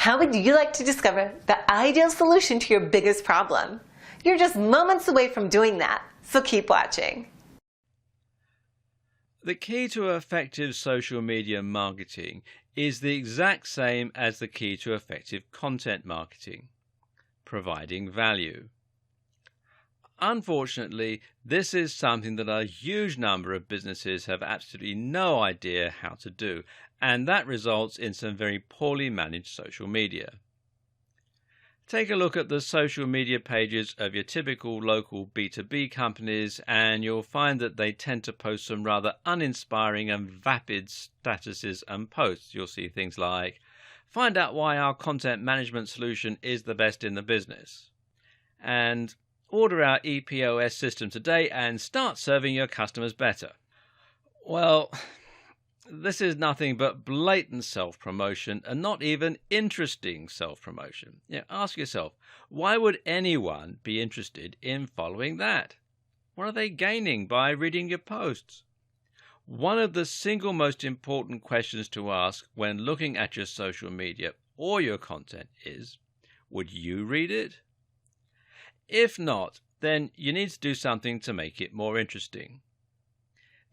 How would you like to discover the ideal solution to your biggest problem? You're just moments away from doing that, so keep watching. The key to effective social media marketing is the exact same as the key to effective content marketing: providing value. Unfortunately, this is something that a huge number of businesses have absolutely no idea how to do, and that results in some very poorly managed social media. Take a look at the social media pages of your typical local B2B companies, and you'll find that they tend to post some rather uninspiring and vapid statuses and posts. You'll see things like, "Find out why our content management solution is the best in the business," and "Order our EPOS system today and start serving your customers better." Well, this is nothing but blatant self-promotion, and not even interesting self-promotion. Ask yourself, why would anyone be interested in following that? What are they gaining by reading your posts? One of the single most important questions to ask when looking at your social media or your content is, would you read it? If not, then you need to do something to make it more interesting.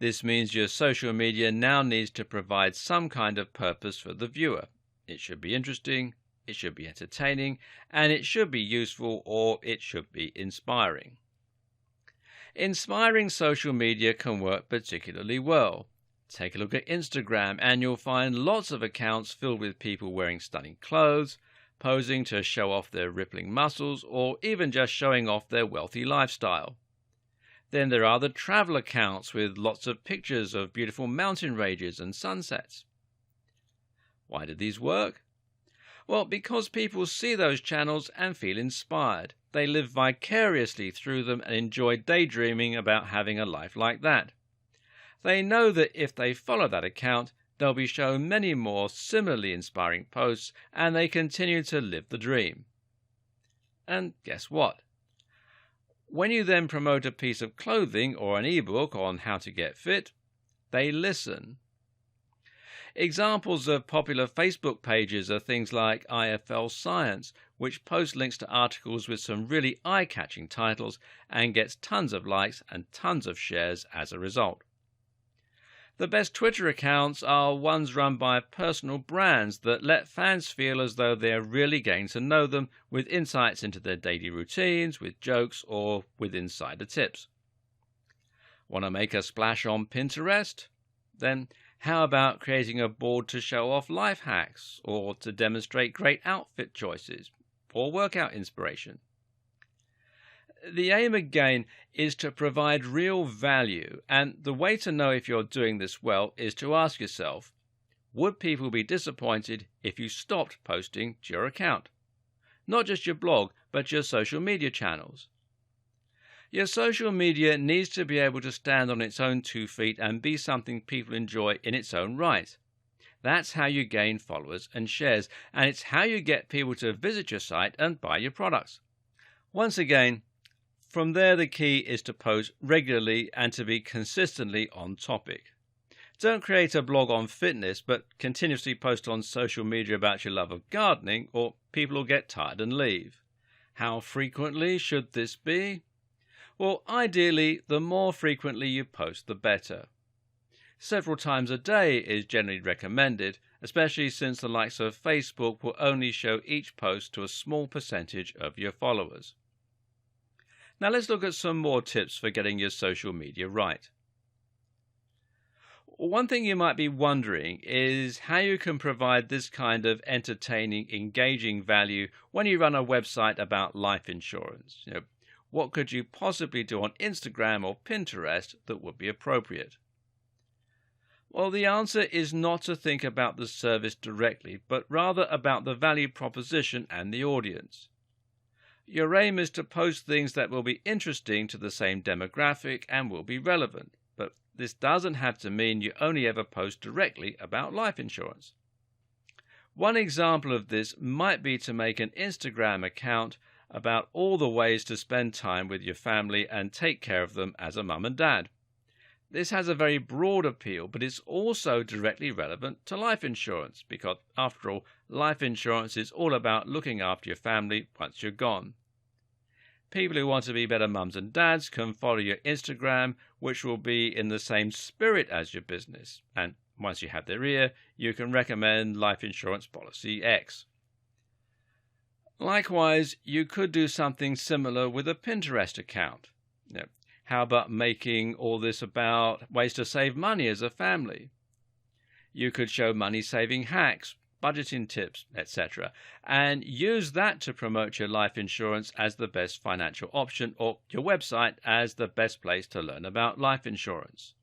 This means your social media now needs to provide some kind of purpose for the viewer. It should be interesting, it should be entertaining, and it should be useful, or it should be inspiring. Inspiring social media can work particularly well. Take a look at Instagram and you'll find lots of accounts filled with people wearing stunning clothes, posing to show off their rippling muscles, or even just showing off their wealthy lifestyle. Then there are the travel accounts with lots of pictures of beautiful mountain ranges and sunsets. Why do these work? Well, because people see those channels and feel inspired. They live vicariously through them and enjoy daydreaming about having a life like that. They know that if they follow that account, they'll be shown many more similarly inspiring posts, and they continue to live the dream. And guess what? When you then promote a piece of clothing or an ebook on how to get fit, they listen. Examples of popular Facebook pages are things like IFL Science, which posts links to articles with some really eye-catching titles and gets tons of likes and tons of shares as a result. The best Twitter accounts are ones run by personal brands that let fans feel as though they are really getting to know them, with insights into their daily routines, with jokes, or with insider tips. Want to make a splash on Pinterest? Then how about creating a board to show off life hacks, or to demonstrate great outfit choices, or workout inspiration? The aim again is to provide real value, and the way to know if you're doing this well is to ask yourself, would people be disappointed if you stopped posting to your account? Not just your blog, but your social media channels. Your social media needs to be able to stand on its own 2 feet and be something people enjoy in its own right. That's how you gain followers and shares, and it's how you get people to visit your site and buy your products. Once again, from there, the key is to post regularly and to be consistently on topic. Don't create a blog on fitness, but continuously post on social media about your love of gardening, or people will get tired and leave. How frequently should this be? Well, ideally, the more frequently you post, the better. Several times a day is generally recommended, especially since the likes of Facebook will only show each post to a small percentage of your followers. Now let's look at some more tips for getting your social media right. One thing you might be wondering is how you can provide this kind of entertaining, engaging value when you run a website about life insurance. What could you possibly do on Instagram or Pinterest that would be appropriate? Well, the answer is not to think about the service directly, but rather about the value proposition and the audience. Your aim is to post things that will be interesting to the same demographic and will be relevant, but this doesn't have to mean you only ever post directly about life insurance. One example of this might be to make an Instagram account about all the ways to spend time with your family and take care of them as a mum and dad. This has a very broad appeal, but it's also directly relevant to life insurance because, after all, life insurance is all about looking after your family once you're gone. People who want to be better mums and dads can follow your Instagram, which will be in the same spirit as your business. And once you have their ear, you can recommend life insurance policy X. Likewise, you could do something similar with a Pinterest account. How about making all this about ways to save money as a family? You could show money-saving hacks, budgeting tips, etc., and use that to promote your life insurance as the best financial option, or your website as the best place to learn about life insurance.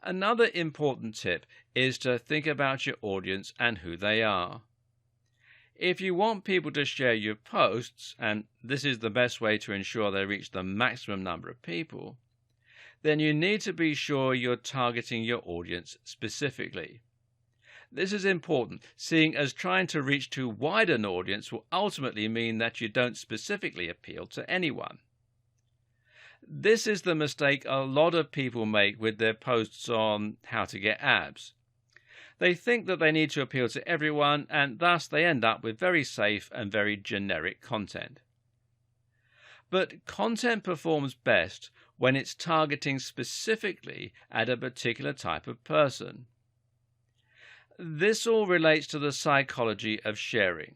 Another important tip is to think about your audience and who they are. If you want people to share your posts, and this is the best way to ensure they reach the maximum number of people, then you need to be sure you're targeting your audience specifically. This is important, seeing as trying to reach too wide an audience will ultimately mean that you don't specifically appeal to anyone. This is the mistake a lot of people make with their posts on how to get abs. They think that they need to appeal to everyone, and thus they end up with very safe and very generic content. But content performs best when it's targeting specifically at a particular type of person. This all relates to the psychology of sharing.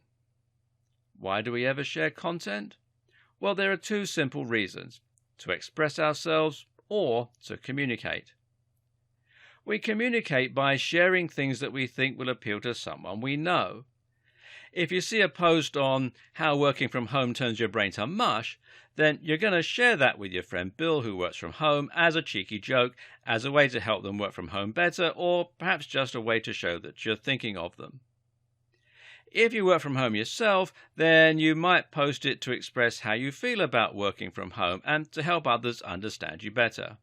Why do we ever share content? Well, there are two simple reasons: to express ourselves or to communicate. We communicate by sharing things that we think will appeal to someone we know. If you see a post on how working from home turns your brain to mush, then you're going to share that with your friend Bill, who works from home, as a cheeky joke, as a way to help them work from home better, or perhaps just a way to show that you're thinking of them. If you work from home yourself, then you might post it to express how you feel about working from home and to help others understand you better.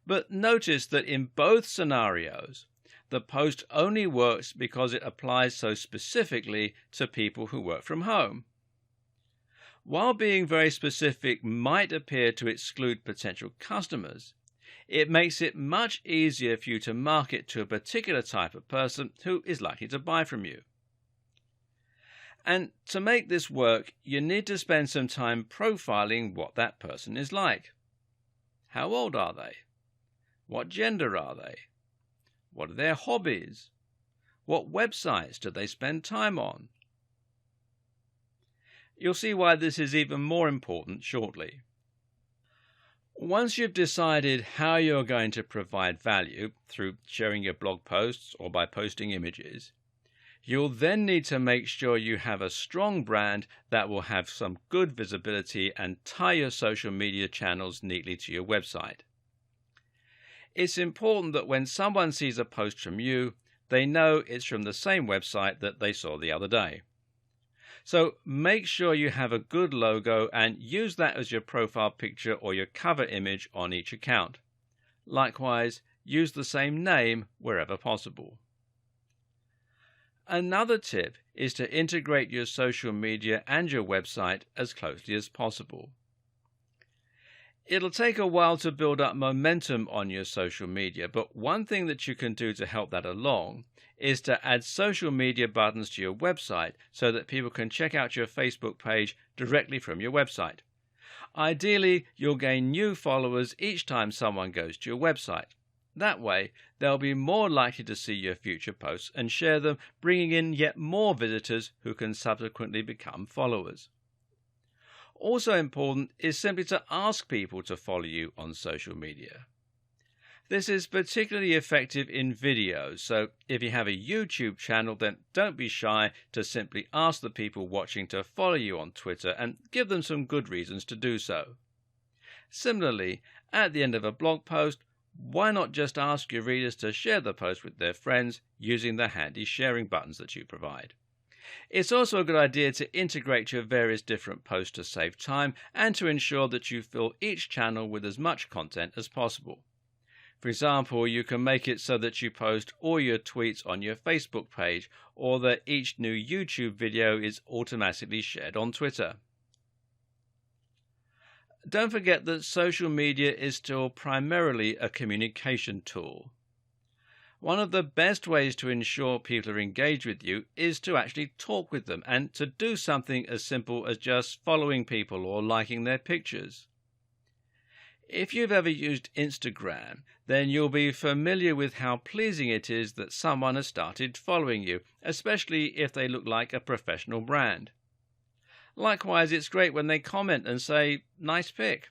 But notice that in both scenarios, the post only works because it applies so specifically to people who work from home. While being very specific might appear to exclude potential customers, it makes it much easier for you to market to a particular type of person who is likely to buy from you. And to make this work, you need to spend some time profiling what that person is like. How old are they? What gender are they? What are their hobbies? What websites do they spend time on? You'll see why this is even more important shortly. Once you've decided how you're going to provide value through sharing your blog posts or by posting images, you'll then need to make sure you have a strong brand that will have some good visibility and tie your social media channels neatly to your website. It's important that when someone sees a post from you, they know it's from the same website that they saw the other day. So make sure you have a good logo and use that as your profile picture or your cover image on each account. Likewise, use the same name wherever possible. Another tip is to integrate your social media and your website as closely as possible. It'll take a while to build up momentum on your social media, but one thing that you can do to help that along is to add social media buttons to your website so that people can check out your Facebook page directly from your website. Ideally, you'll gain new followers each time someone goes to your website. That way, they'll be more likely to see your future posts and share them, bringing in yet more visitors who can subsequently become followers. Also important is simply to ask people to follow you on social media. This is particularly effective in videos, so if you have a YouTube channel, then don't be shy to simply ask the people watching to follow you on Twitter and give them some good reasons to do so. Similarly, at the end of a blog post, why not just ask your readers to share the post with their friends using the handy sharing buttons that you provide? It's also a good idea to integrate your various different posts to save time and to ensure that you fill each channel with as much content as possible. For example, you can make it so that you post all your tweets on your Facebook page, or that each new YouTube video is automatically shared on Twitter. Don't forget that social media is still primarily a communication tool. One of the best ways to ensure people are engaged with you is to actually talk with them and to do something as simple as just following people or liking their pictures. If you've ever used Instagram, then you'll be familiar with how pleasing it is that someone has started following you, especially if they look like a professional brand. Likewise, it's great when they comment and say, "Nice pic."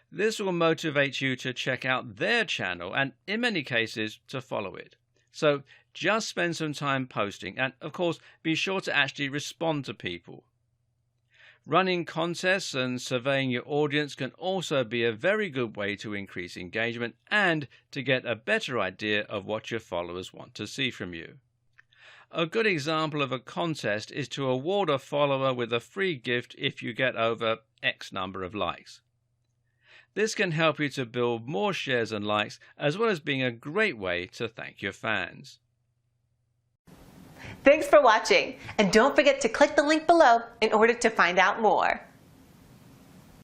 This will motivate you to check out their channel and, in many cases, to follow it. So just spend some time posting and, of course, be sure to actually respond to people. Running contests and surveying your audience can also be a very good way to increase engagement and to get a better idea of what your followers want to see from you. A good example of a contest is to award a follower with a free gift if you get over X number of likes. This can help you to build more shares and likes, as well as being a great way to thank your fans. Thanks for watching, and don't forget to click the link below in order to find out more.